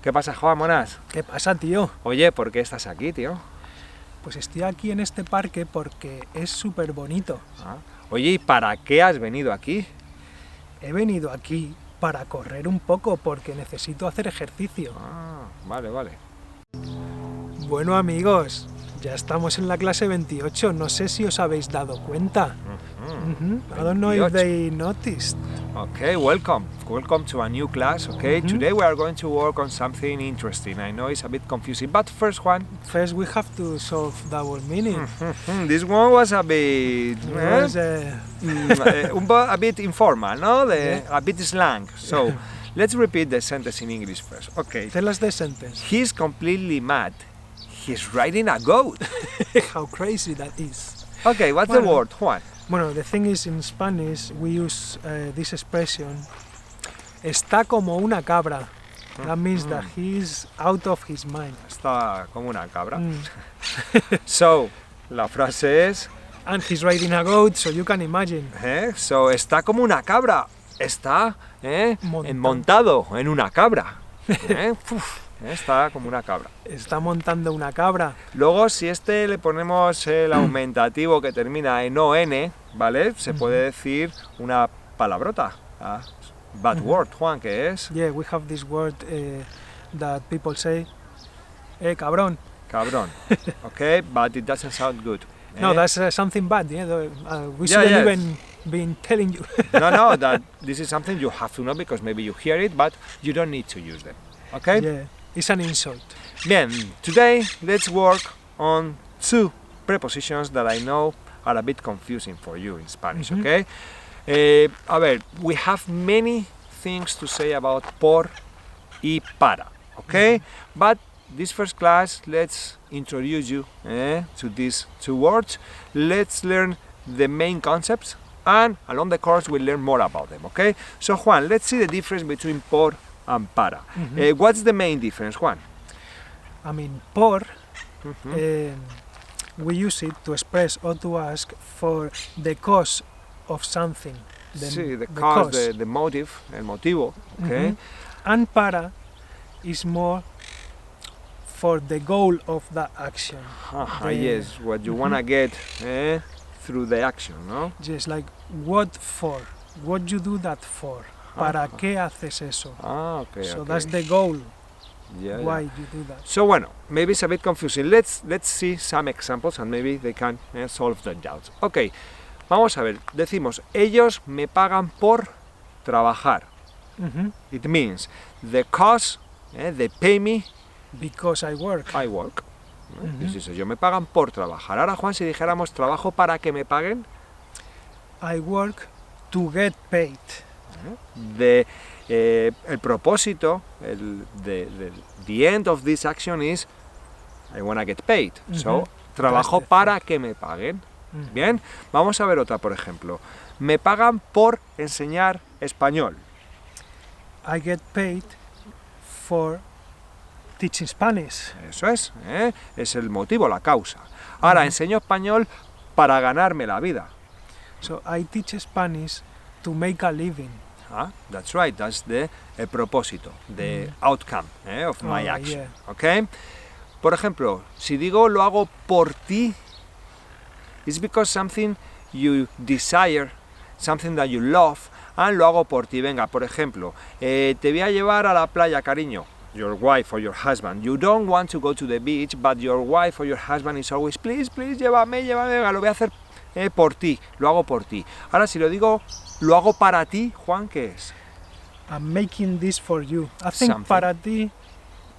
¿Qué pasa, Juan, monas? ¿Qué pasa, tío? Oye, ¿por qué estás aquí, tío? Pues estoy aquí en este parque porque es súper bonito. Ah. Oye, ¿y para qué has venido aquí? He venido aquí para correr un poco porque necesito hacer ejercicio. Ah, vale, vale. Bueno, amigos, ya estamos en la clase 28. No sé si os habéis dado cuenta. I don't know if they noticed. Okay, welcome. Welcome to a new class, okay? Today we are going to work on something interesting. I know it's a bit confusing, but first one... First we have to solve double meaning. This one was a bit... a bit informal, no? A bit slang. So, let's repeat the sentence in English first. Okay. Tell us the sentence. He's completely mad. He's riding a goat. How crazy that is. Okay, what's the word, Juan? Bueno, the thing is, in Spanish we use this expression, está como una cabra. That means that he's out of his mind. Está como una cabra. So, la frase es... And he's riding a goat, so you can imagine. So, está como una cabra. Está montado en una cabra. Está como una cabra. Está montando una cabra. Luego, si le ponemos el aumentativo que termina en ON, ¿vale? Se puede decir una palabrota. Bad word, Juan, ¿qué es? Yeah, we have this word that people say, cabrón. Cabrón. Okay, but it doesn't sound good. No, that's something bad. Yeah, we shouldn't even been telling you. No, that this is something you have to know because maybe you hear it, but you don't need to use them. Okay? Yeah. It's an insult. Bien, today let's work on two prepositions that I know are a bit confusing for you in Spanish, okay? A ver, we have many things to say about por y para, okay? But this first class, let's introduce you to these two words. Let's learn the main concepts and along the course we'll learn more about them, okay? So Juan, let's see the difference between por and para. What's the main difference, Juan? I mean, por, we use it to express or to ask for the cause of something. The cause, the motive, el motivo, okay? And para is more for the goal of the action. Yes, what you want to get through the action, no? Yes, like what for? What you do that for? ¿Para qué haces eso? Okay. So that's the goal. Why you do that. So bueno, maybe it's a bit confusing. Let's see some examples and maybe they can solve the doubts. Okay, vamos a ver. Decimos, ellos me pagan por trabajar. It means the cost, they pay me because I work. I work. Ellos me pagan por trabajar. Ahora, Juan, si dijéramos trabajo para que me paguen. I work to get paid. El propósito, the end of this action is I want to get paid. So, trabajo para que me paguen. Bien, vamos a ver otra, por ejemplo. Me pagan por enseñar español. I get paid for teaching Spanish. Eso es el motivo, la causa. Ahora, enseño español para ganarme la vida. So, I teach Spanish to make a living. That's right, that's el propósito, the outcome of my action, okay? Por ejemplo, si digo lo hago por ti, it's because something you desire, something that you love, and lo hago por ti. Venga, por ejemplo, te voy a llevar a la playa, cariño. Your wife or your husband. You don't want to go to the beach, but your wife or your husband is always, please, llévame, venga, lo voy a hacer por ti, lo hago por ti. Ahora, si lo digo, lo hago para ti, Juan, ¿qué es? I'm making this for you. I think something. Para ti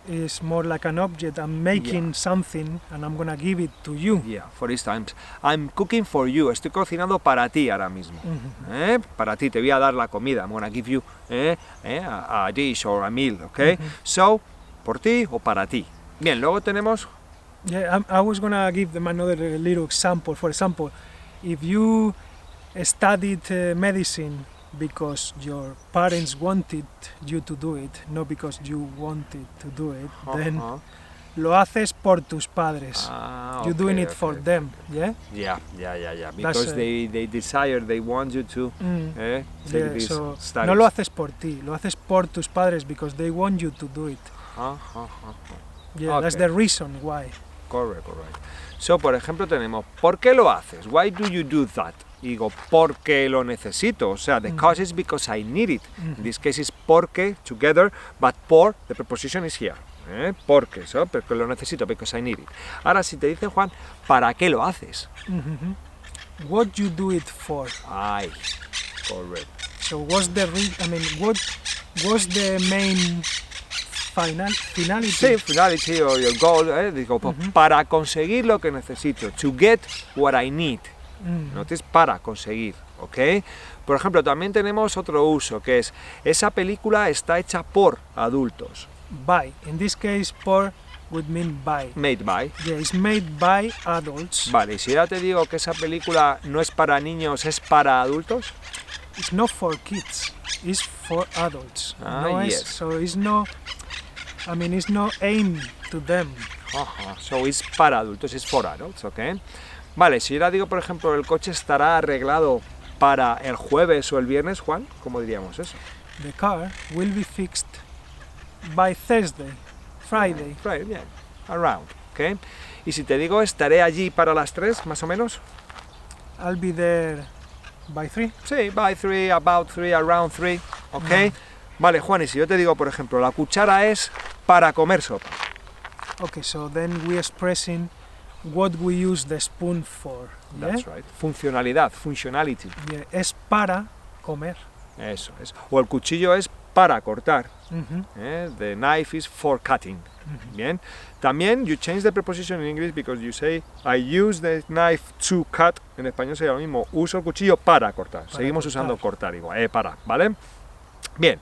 is more like an object. I'm making something and I'm gonna give it to you. Yeah, for instance, I'm cooking for you. Estoy cocinando para ti ahora mismo. Para ti, te voy a dar la comida. I'm gonna give you a dish or a meal, okay? So, por ti o para ti. Bien, luego tenemos... Yeah, I was gonna give them another little example. For example, if you studied medicine because your parents wanted you to do it, not because you wanted to do it, then lo haces por tus padres. You're doing it for them, yeah? Yeah. Because they desire, they want you to take this studies. No lo haces por ti, lo haces por tus padres because they want you to do it. Yeah, that's Okay. the reason why. Correct. So, por ejemplo, tenemos, ¿por qué lo haces? Why do you do that? Y digo, porque lo necesito. O sea, the cause is because I need it. In this case is porque, together, but por, the preposition is here. Porque, so, porque lo necesito, because I need it. Ahora, si te dicen, Juan, ¿para qué lo haces? What you do it for? Ay, correct. So what's the what was the main finality? Sí, finality or your goal, digo, pues, para conseguir lo que necesito, to get what I need. Notice, para conseguir, ¿ok? Por ejemplo, también tenemos otro uso, que es, esa película está hecha por adultos. By. In this case, por would mean by. Made by. Yeah, it's made by adults. Vale, y si ahora te digo que esa película no es para niños, es para adultos. It's not for kids. It's for adults. Yes. So it's no. It's not aimed to them. So it's para adultos, it's for adults, ¿ok? Vale, si ahora digo, por ejemplo, el coche estará arreglado para el jueves o el viernes, Juan, ¿cómo diríamos eso? The car will be fixed by Thursday, Friday. Right, yeah, around, ¿ok? Y si te digo, estaré allí para las 3, más o menos. I'll be there by 3. Sí, by 3, about 3, around 3, ¿ok? Vale, Juan, y si yo te digo, por ejemplo, la cuchara es para comer sopa. Okay, so then we expressing what we use the spoon for. That's right. Funcionalidad, functionality. Yeah, es para comer. Eso es. O el cuchillo es para cortar. The knife is for cutting. Bien. También you change the preposition in English because you say I use the knife to cut. En español sería lo mismo. Uso el cuchillo para cortar. Seguimos usando cortar igual. Para, ¿vale? Bien.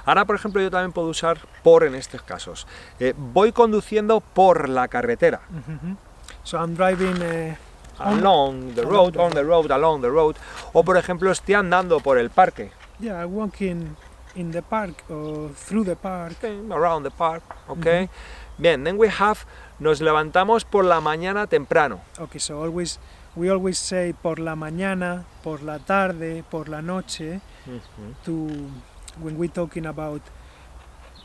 Ahora, por ejemplo, yo también puedo usar por en estos casos. Voy conduciendo por la carretera. So I'm driving Along the road, on the road, along the road. O, por ejemplo, estoy andando por el parque. Yeah, I'm walking in the park or through the park. Around the park, okay. Bien, then we have, nos levantamos por la mañana temprano. Okay, so we always say por la mañana, por la tarde, por la noche, when we're talking about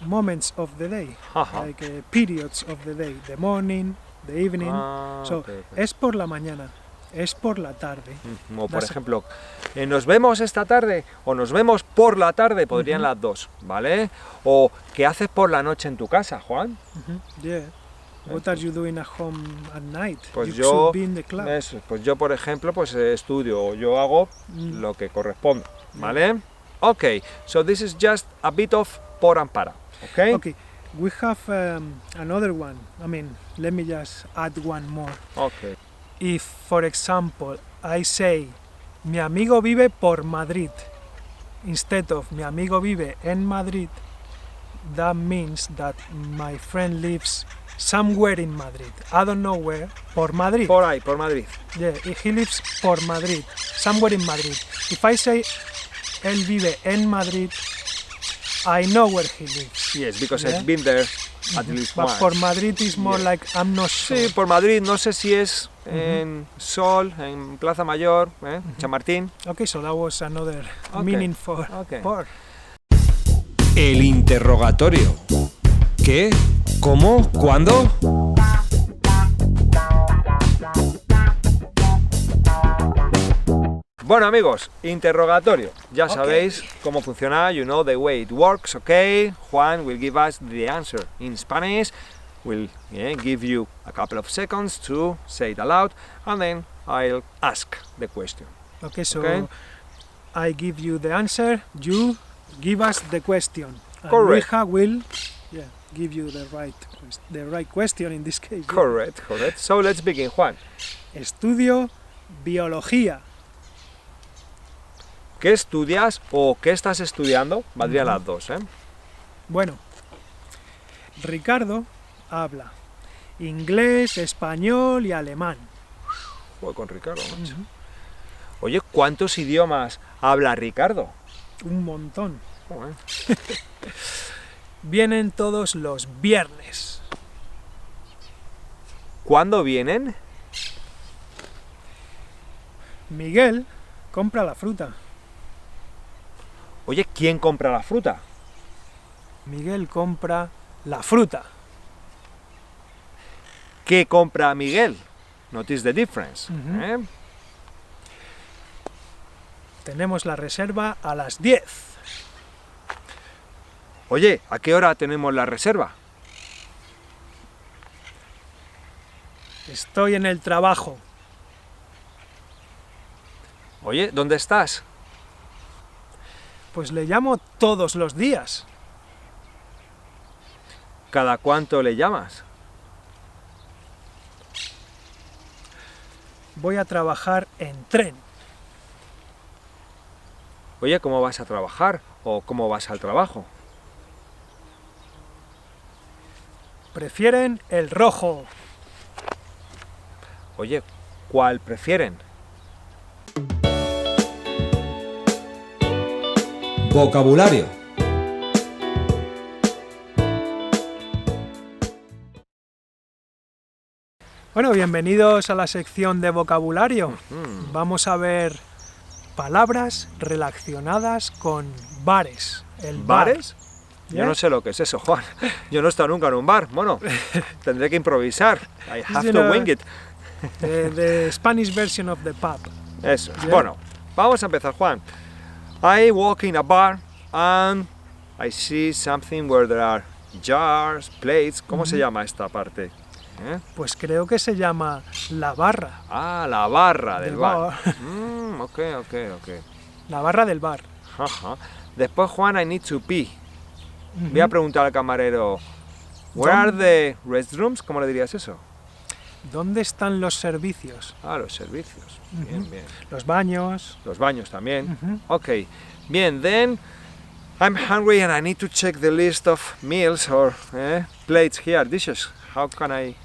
moments of the day, like periods of the day, the morning, the evening. Okay. Es por la mañana, es por la tarde. O por ejemplo, nos vemos esta tarde o nos vemos por la tarde, podrían las dos, ¿vale? O ¿qué haces por la noche en tu casa, Juan? Yeah. What are you doing at home at night? Pues you yo, should be in the club. Eso, pues yo, por ejemplo, pues estudio o yo hago lo que corresponde, ¿vale? Okay, so this is just a bit of por and para, okay? Okay, we have another one. Let me just add one more. Okay. If, for example, I say, mi amigo vive por Madrid, instead of mi amigo vive en Madrid, that means that my friend lives somewhere in Madrid. I don't know where. Por Madrid. Por ahí, por Madrid. Yeah, he lives por Madrid, somewhere in Madrid. If I say, él vive en Madrid, I know where he lives. Yes, because I've been there at least But once. por Madrid is more like I'm not sure. Sí, por Madrid, no sé si es en Sol, en Plaza Mayor, Chamartín. Okay, so that was another meaning for por. El interrogatorio. ¿Qué? ¿Cómo? ¿Cuándo? Bueno amigos, interrogatorio. Ya sabéis cómo funciona, you know the way it works, okay? Juan will give us the answer in Spanish. We'll give you a couple of seconds to say it aloud, and then I'll ask the question. Okay, so I give you the answer, you give us the question. And Correct. Rija will give you the right question in this case. Correct. So let's begin, Juan. Estudio biología. ¿Qué estudias o qué estás estudiando? Valdrían las dos, ¿eh? Bueno, Ricardo habla inglés, español y alemán. Voy con Ricardo, macho. Oye, ¿cuántos idiomas habla Ricardo? Un montón. Joder. Vienen todos los viernes. ¿Cuándo vienen? Miguel compra la fruta. Oye, ¿quién compra la fruta? Miguel compra La fruta. ¿Qué compra Miguel? Notice the difference. Tenemos la reserva a las 10. Oye, ¿a qué hora tenemos la reserva? Estoy en el trabajo. Oye, ¿dónde estás? Pues le llamo todos los días. ¿Cada cuánto le llamas? Voy a trabajar en tren. Oye, ¿cómo vas a trabajar? ¿O cómo vas al trabajo? Prefieren el rojo. Oye, ¿cuál prefieren? Vocabulario. Bueno, bienvenidos a la sección de vocabulario. Vamos a ver palabras relacionadas con bares. El bar. ¿Bares? Yo no sé lo que es eso, Juan. Yo no he estado nunca en un bar. Bueno, tendré que improvisar. I have to wing it. The Spanish version of the pub. Eso es. Bueno, vamos a empezar, Juan. I walk in a bar and I see something where there are jars, plates. ¿Cómo se llama esta parte? Pues creo que se llama la barra. Ah, la barra del bar. bar. Ok. La barra del bar. Ajá. Después, Juan, I need to pee. Voy a preguntar al camarero, where are the restrooms? ¿Cómo le dirías eso? ¿Dónde están los servicios? Ah, los servicios. Bien. Los baños. Los baños también. Ok. Bien, then I'm hungry and I need to check the list of meals or plates here, dishes. How can I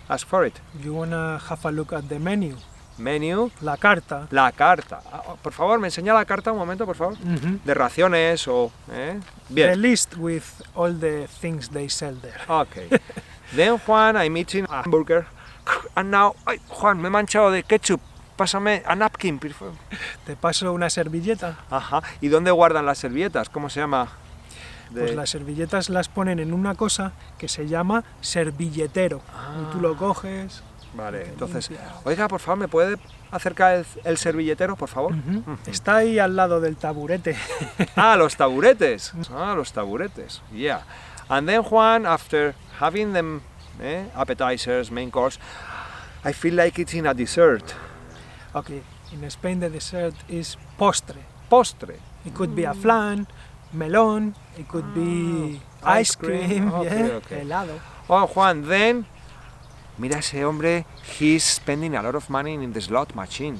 ask for it? You wanna have a look at the menu. Menu. La carta. La carta. Por favor, ¿me enseña la carta un momento, por favor? De raciones o... Bien. The list with all the things they sell there. Ok. Then, Juan, I'm eating a hamburger. And now... Ay, Juan, me he manchado de ketchup. Pásame a napkin, por favor. Te paso una servilleta. Ajá. ¿Y dónde guardan las servilletas? ¿Cómo se llama? Pues las servilletas las ponen en una cosa que se llama servilletero. Y tú lo coges... Vale, entonces... Oiga, por favor, ¿me puede acercar el servilletero, por favor? Está ahí al lado del taburete. Ah, los taburetes. Los taburetes. Yeah. And then, Juan, after having them appetizers, main course, I feel like eating a dessert. Okay, in Spain the dessert is postre. Postre. It could be a flan, melón, it could be ice cream, Okay. helado. Oh, Juan, then... Mira ese hombre, he's spending a lot of money in the slot machine.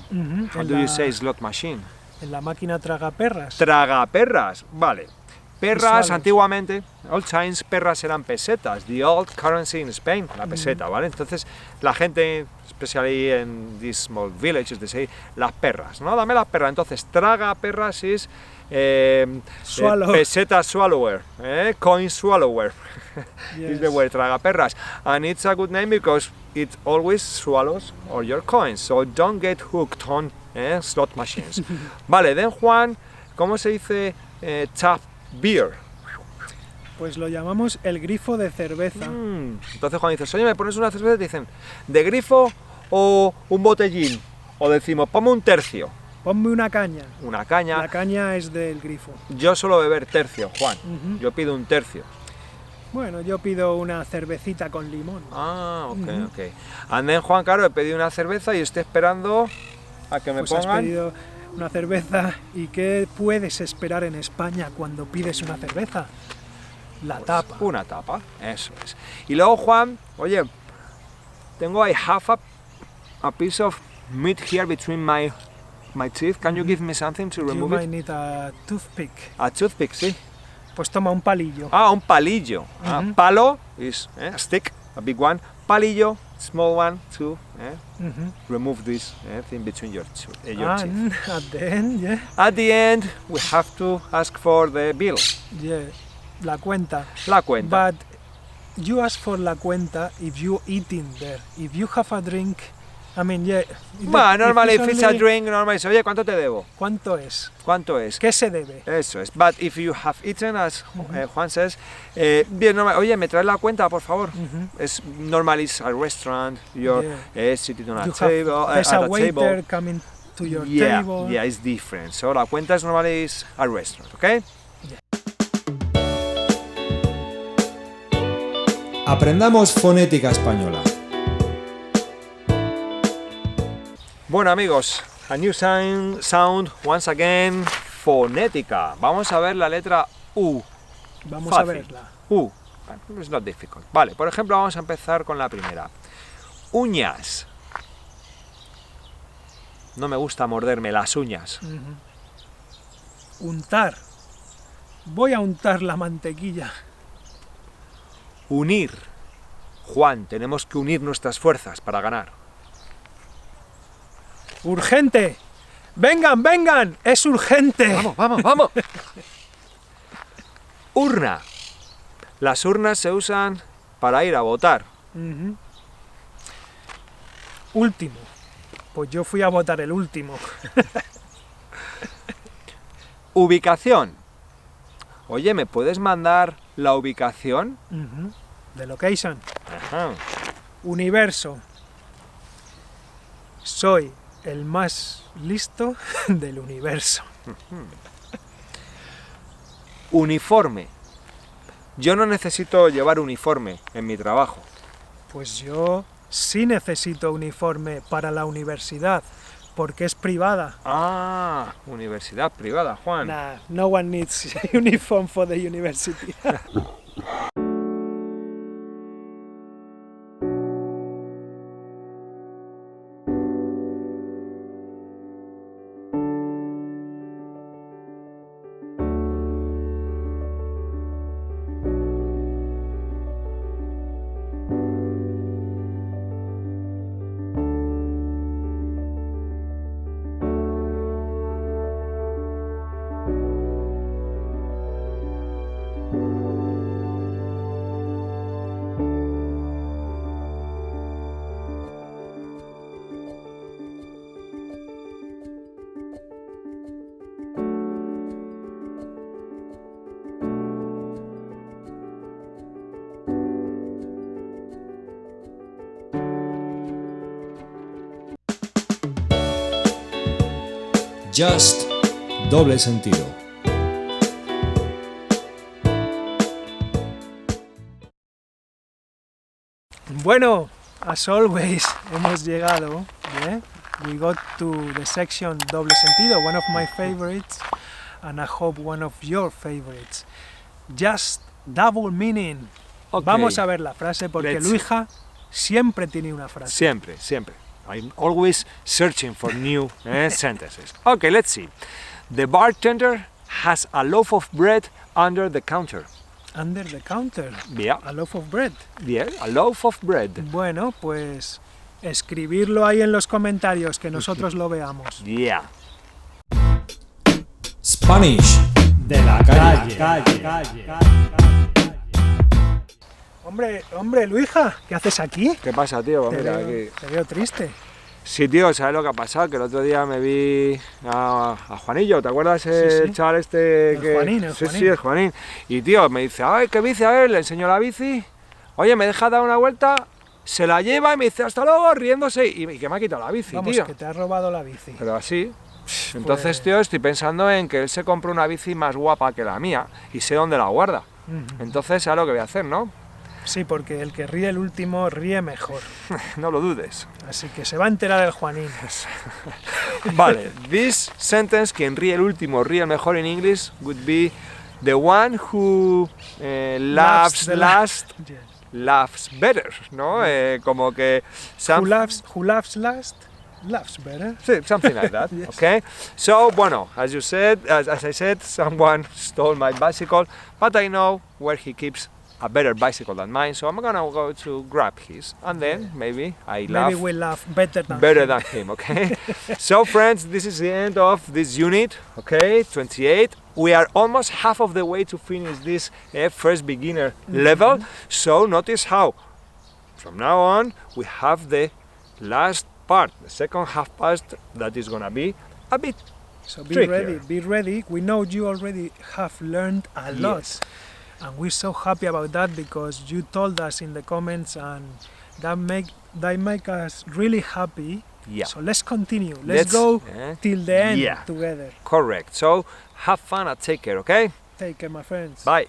How do you say slot machine? En la máquina tragaperras. Tragaperras, vale. Perras, Visuales. antiguamente, old times, perras eran pesetas, the old currency in Spain, la peseta, ¿vale? Entonces, la gente, especially in these small villages, they say, las perras, ¿no? Dame las perras. Entonces, tragaperras is peseta swallower, coin swallower. Is the word tragaperras. And it's a good name because it always swallows all your coins, so don't get hooked on slot machines. Vale, then Juan, ¿cómo se dice tap beer? Pues lo llamamos el grifo de cerveza. Entonces Juan dice, oye, ¿me pones una cerveza? Y te dicen, ¿de grifo o un botellín? O decimos, ponme un tercio. Ponme una caña. Una caña. La caña es del grifo. Yo suelo beber tercio, Juan. Yo pido un tercio. Bueno, yo pido una cervecita con limón. Ah, ok. And then, Juan, claro, he pedido una cerveza y estoy esperando a que me Pues pongan... has pedido una cerveza. ¿Y qué puedes esperar en España cuando pides una cerveza? La tapa. Una tapa, eso es. Y luego, Juan, oye, tengo I have a piece of meat here between my teeth. Can you give me something to remove You it? might need a toothpick. A toothpick, sí. Pues toma un palillo. Ah, un palillo. Palo is a stick, a big one. Palillo, small one, to remove this thing between your teeth. And at the end, At the end, we have to ask for the bill. La cuenta. La cuenta. But you ask for la cuenta if you eating there. If you have a drink I mean, yeah. Well, normally if it's a only- drink, normally oye, ¿cuánto te debo? ¿Cuánto es? ¿Cuánto es? ¿Qué se debe? Eso es. But if you have eaten, as Juan says, bien, normal, oye, ¿me traes la cuenta, por favor? Es normal, it's a restaurant, you're sitting on a You table, there's at a a waiter table. coming to your Yeah, table. yeah, it's different. So la cuenta es normally is a restaurant, okay? Aprendamos fonética española. Bueno, amigos, a new sound once again, fonética. Vamos a ver la letra U. Vamos Fácil. a verla. U. It's not difficult. Vale, por ejemplo, vamos a empezar con la primera. Uñas. No me gusta morderme las uñas. Untar. Voy a untar la mantequilla. Unir. Juan, tenemos que unir nuestras fuerzas para ganar. ¡Urgente! ¡Vengan, vengan! ¡Es urgente! ¡Vamos, vamos, vamos! Urna. Las urnas se usan para ir a votar. Último. Pues yo fui a votar el último. Ubicación. Oye, ¿me puedes mandar la ubicación? The location. Ajá. Universo. Soy el más listo del universo. Uniforme. Yo no necesito llevar uniforme en mi trabajo. Pues yo sí necesito uniforme para la universidad, porque es privada. Ah, universidad privada, Juan. Nah, no one needs uniform for the university. Just, doble sentido. Bueno, as always, hemos llegado. Yeah? We got to the section doble sentido, one of my favorites, and I hope one of your favorites. Just double meaning. Ok. Vamos a ver la frase porque Let's Luija siempre tiene una frase. Siempre, siempre. I'm always searching for new sentences. Okay, let's see. The bartender has a loaf of bread under the counter. Under the counter. Yeah, A loaf of bread. yeah, a loaf of bread. Bueno, pues escribirlo ahí en los comentarios, que nosotros lo veamos. Yeah. Spanish de la calle. Hombre, Luija, ¿qué haces aquí? ¿Qué pasa, tío? Te Mira, veo, aquí. te veo triste. Sí, tío, ¿sabes lo que ha pasado? Que el otro día me vi a Juanillo, ¿te acuerdas el sí. chaval este El que... Juanín, el sí, Juanín. sí, el Juanín. Y tío, me dice, ay, ¿qué bici? A ver, le enseño la bici. Oye, me deja dar una vuelta, se la lleva y me dice, hasta luego, riéndose. Y que me ha quitado la bici, Vamos, tío. que te has robado la bici. Pero así. Entonces, Pues- tío, estoy pensando en que él se compre una bici más guapa que la mía y sé dónde la guarda. Entonces, ¿sabes lo que voy a hacer, no? Sí, porque el que ríe el último ríe mejor. No lo dudes. Así que se va a enterar el Juanín. Vale, this sentence, quien ríe el último ríe el mejor in English, would be the one who laughs the last, Yes. laughs better, ¿no? Como que... Who laughs last, laughs better. Sí, something like that, Yes. okay? So, bueno, as you said, as I said, someone stole my bicycle, but I know where he keeps a better bicycle than mine, so I'm gonna go to grab his, and then maybe I laugh Maybe we laugh better than better him. than him, okay? So friends, this is the end of this unit, okay, 28. We are almost half of the way to finish this first beginner level, so notice how from now on we have the last part. The second half part, that is gonna be a bit So be trickier. ready, be ready. We know you already have learned a lot. Yes. And we're so happy about that because you told us in the comments and that make us really happy. Yeah. So let's continue. Let's go till the end Yeah. together. Correct. So have fun and take care, okay? Take care, my friends. Bye.